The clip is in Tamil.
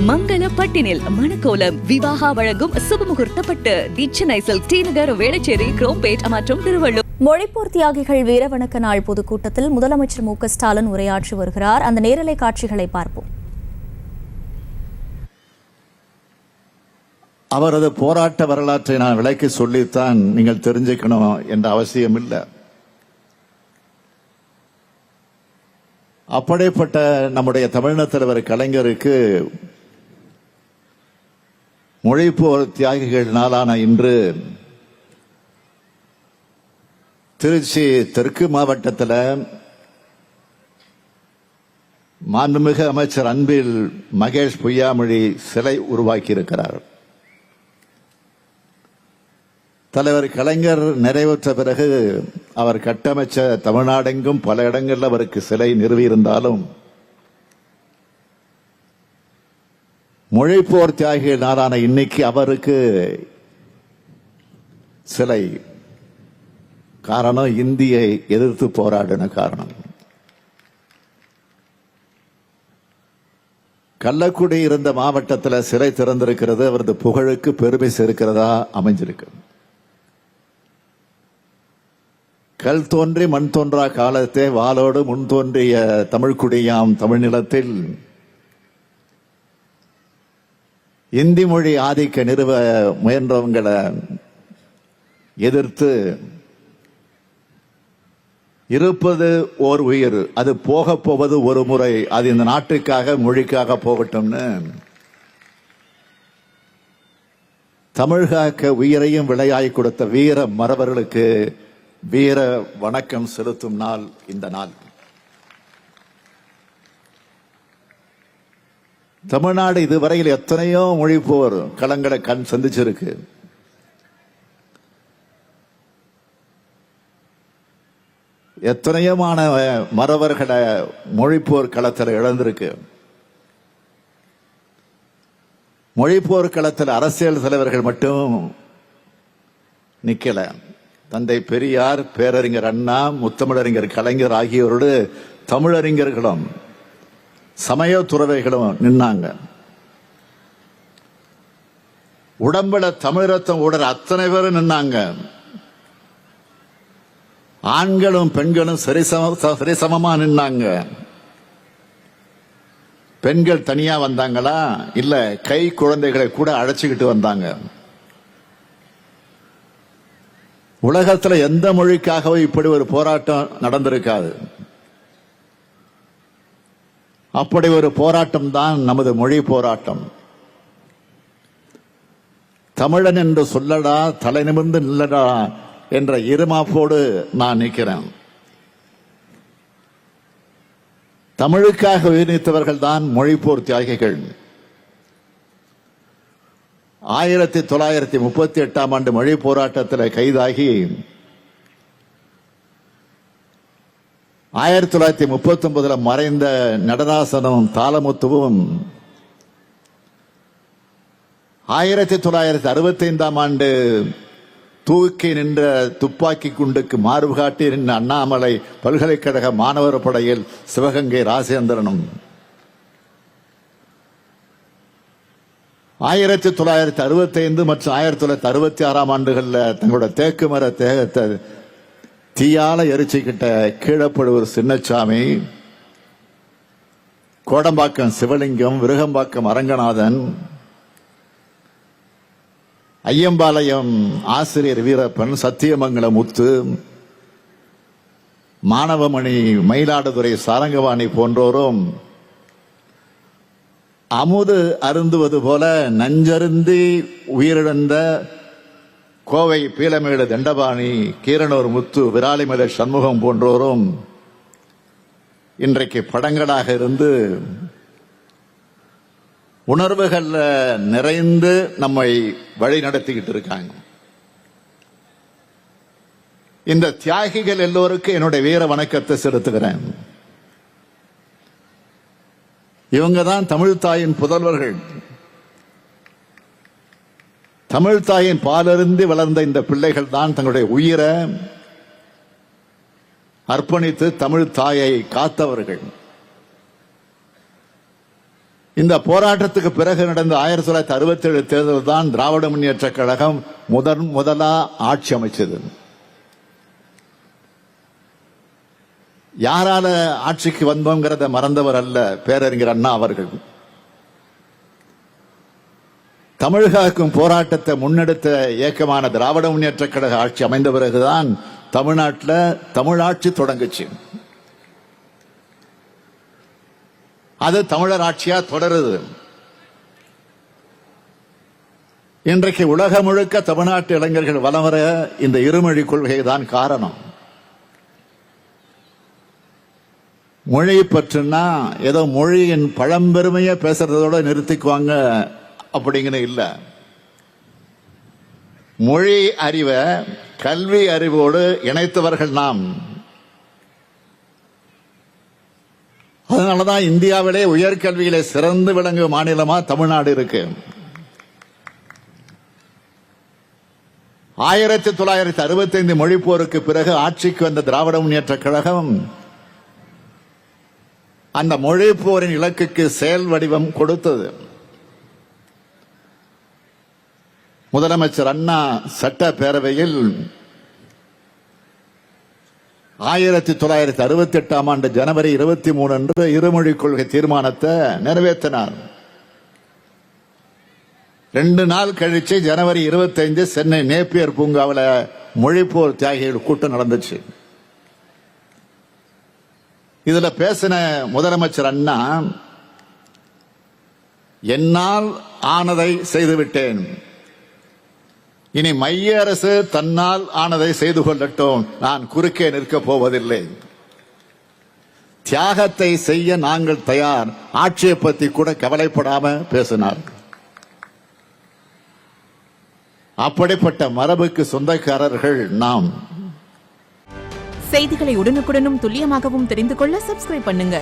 மங்கள பட்டினில் மணக்கோலம் விவாகா வழங்கும் சுபமுகூர்த்த பட்டு சென்னை சில்க் டி நகர் வேளச்சேரி குரோம்பேட் மற்றும் திருவள்ளூர். மொழிப்போர் தியாகிகள் வீரவணக்க நாள் பொதுக்கூட்டத்தில் முதலமைச்சர் மு.க. ஸ்டாலின் உரையாற்றி வருகிறார். அந்த நேரலை காட்சிகளை பார்ப்போம். அவரது போராட்ட வரலாற்றை நான் விளக்கி சொல்லித்தான் நீங்கள் தெரிஞ்சுக்கணும் என்ற அவசியம் இல்லை. அப்படிப்பட்ட நம்முடைய தமிழ்நாடு தலைவர் கலைஞருக்கு மொழிப்போர் தியாகிகள் நாளான இன்று திருச்சி தெற்கு மாவட்டத்தில் மாண்புமிகு அமைச்சர் அன்பில் மகேஷ் பொய்யாமொழி சிலை உருவாக்கி இருக்கிறார். தலைவர் கலைஞர் நிறைவேற்ற பிறகு அவர் கட்டமைச்ச தமிழ்நாடெங்கும் பல இடங்களில் அவருக்கு சிலை நிறுவியிருந்தாலும் மொழிப்போர் தியாகிகள் நாளான இன்னைக்கு அவருக்கு சிலை. காரணம் இந்தியை எதிர்த்து போராடின காரணம். கள்ளக்குடி இருந்த மாவட்டத்தில் சிலை திறந்திருக்கிறது. அவரது புகழுக்கு பெருமை சேர்க்கிறதா அமைஞ்சிருக்கு. கல் தோன்றி மண் தோன்றா காலத்தே வாளோடு முன் தோன்றிய தமிழ்குடியாம் தமிழ்நிலத்தில் இந்தி மொழி ஆதிக்க நிறுவ முயன்றவங்களை எதிர்த்து இருப்பது ஓர் உயிர், அது போக போவது ஒரு முறை, அது இந்த நாட்டுக்காக மொழிக்காக போகட்டும்னு தமிழ்காக்க உயிரையும் விளையாய் கொடுத்த வீர மறவர்களுக்கு வீர வணக்கம் செலுத்தும் நாள் இந்த நாள். தமிழ்நாடு இதுவரையில் எத்தனையோ மொழிப்போர் களங்களை சந்திச்சிருக்கு. எத்தனையோமான மறவர்களை மொழிப்போர் களத்தில் இழந்திருக்கு. மொழிப்போர் களத்தில் அரசியல் தலைவர்கள் மட்டும் நிக்கல. தந்தை பெரியார், பேரறிஞர் அண்ணா, முத்தமிழறிஞர் கலைஞர் ஆகியோரோடு தமிழறிஞர்களும் சமய துறவைகளும் நின்னாங்க. உடம்புல தமிழ் ரத்தம் ஓடுற அத்தனை பேரும் நின்னாங்க. ஆண்களும் பெண்களும் சரிசமமா நின்னாங்க. பெண்கள் தனியா வந்தாங்களா? இல்ல, கை குழந்தைகளை கூட அழைச்சுக்கிட்டு வந்தாங்க. உலகத்தில் எந்த மொழிக்காகவும் இப்படி ஒரு போராட்டம் நடந்திருக்காது. அப்படி ஒரு போராட்டம் தான் நமது மொழி போராட்டம். தமிழன் என்று சொல்லடா, தலை நிமிர்ந்து நில்லடா என்ற இருமாப்போடு நான் நிற்கிறேன். தமிழுக்காக உயிர்நீத்தவர்கள் தான் மொழிப்போர் தியாகிகள். 1938 ஆண்டு மொழி போராட்டத்தில் கைதாகி 1939 மறைந்த நடராசனும் தாளமுத்துவும் 1965 ஆண்டு தூக்கி நின்ற துப்பாக்கி குண்டுக்கு மார்பு காட்டி நின்ற அண்ணாமலை பல்கலைக்கழக மாணவர் படையில் சிவகங்கை ராஜேந்திரனும் 1965 மற்றும் 1966 ஆண்டுகளில் தங்களோட தேக்கு மர தேகத்தை தீயால எரிச்சுக்கிட்ட கீழப்படுவர் சின்னசாமி, கோடம்பாக்கம் சிவலிங்கம், விருகம்பாக்கம் அரங்கநாதன், ஐயம்பாளையம் ஆசிரியர் வீரப்பன், சத்தியமங்கலம் முத்து, மாணவமணி, மயிலாடுதுறை சாரங்கவாணி போன்றோரும் அமுது அருந்துவது போல நஞ்சருந்தி உயிரிழந்த கோவை பீலமேடு தண்டபாணி, கீரனூர் முத்து, விராலிமலை சண்முகம் போன்றோரும் இன்றைக்கு படங்களாக இருந்து உணர்வுகள் நிறைந்து நம்மை வழி நடத்திக்கிட்டு இருக்காங்க. இந்த தியாகிகள் எல்லோருக்கும் என்னுடைய வீர வணக்கத்தை செலுத்துகிறேன். இவங்க தான் தமிழ் தாயின் புதல்வர்கள். தமிழ் தாயின் பாலருந்தி வளர்ந்த இந்த பிள்ளைகள் தான் தங்களுடைய உயிரை அர்ப்பணித்து தமிழ் தாயை காத்தவர்கள். இந்த போராட்டத்துக்கு பிறகு நடந்த 1967 தேர்தல் தான் திராவிட முன்னேற்ற கழகம் முதலா ஆட்சி அமைச்சது. யாரால ஆட்சிக்கு வந்தோங்கிறத மறந்தவர் அல்ல பேரறிஞர் அண்ணா அவர்கள். தமிழகம் போராட்டத்தை முன்னெடுத்த இயக்கமான திராவிட முன்னேற்ற கழக ஆட்சி அமைந்த பிறகுதான் தமிழ்நாட்டில் தமிழாட்சி தொடங்குச்சு. அது தமிழர் ஆட்சியா தொடருது. இன்றைக்கு உலகம் முழுக்க தமிழ்நாட்டு இளைஞர்கள் வலம் வர இந்த இருமொழி கொள்கை தான் காரணம். மொழி பற்றுனா ஏதோ மொழியின் பழம்பெருமையை பேசுறதோட நிறுத்திக்குவாங்க அப்படிங்கிற இல்ல. மொழி அறிவை கல்வி அறிவோடு இணைத்தவர்கள் நாம். அதனாலதான் இந்தியாவிலே உயர்கல்வியிலே சிறந்து விளங்கும் மாநிலமா தமிழ்நாடு இருக்கு. 1965 மொழிப்போருக்கு பிறகு ஆட்சிக்கு வந்த திராவிட முன்னேற்ற கழகம் அந்த மொழிப்போரின் இலக்குக்கு செயல் வடிவம் கொடுத்தது. முதலமைச்சர் அண்ணா சட்டப்பேரவையில் 1968 ஆண்டு ஜனவரி 23 அன்று இருமொழி கொள்கை தீர்மானத்தை நிறைவேற்றினார். 2 நாள் கழிச்சு ஜனவரி 25 சென்னை நேப்பியர் பூங்காவில் மொழிப்போர் தியாகிகள் கூட்டம் நடந்துச்சு. இதுல பேசின முதலமைச்சர் அண்ணா, என்னால் ஆனதை செய்துவிட்டேன், இனி மைய அரசு தன்னால் ஆனதை செய்து கொள்ளட்டும், நான் குறுக்கே நிற்கப் போவதில்லை, தியாகத்தை செய்ய நாங்கள் தயார், ஆட்சியை பத்தி கூட கவலைப்படாம பேசினார். அப்படிப்பட்ட மரபுக்கு சொந்தக்காரர்கள் நாம். செய்திகளை உடனுக்குடனும் துல்லியமாகவும் தெரிந்து கொள்ள சப்ஸ்கிரைப் பண்ணுங்க.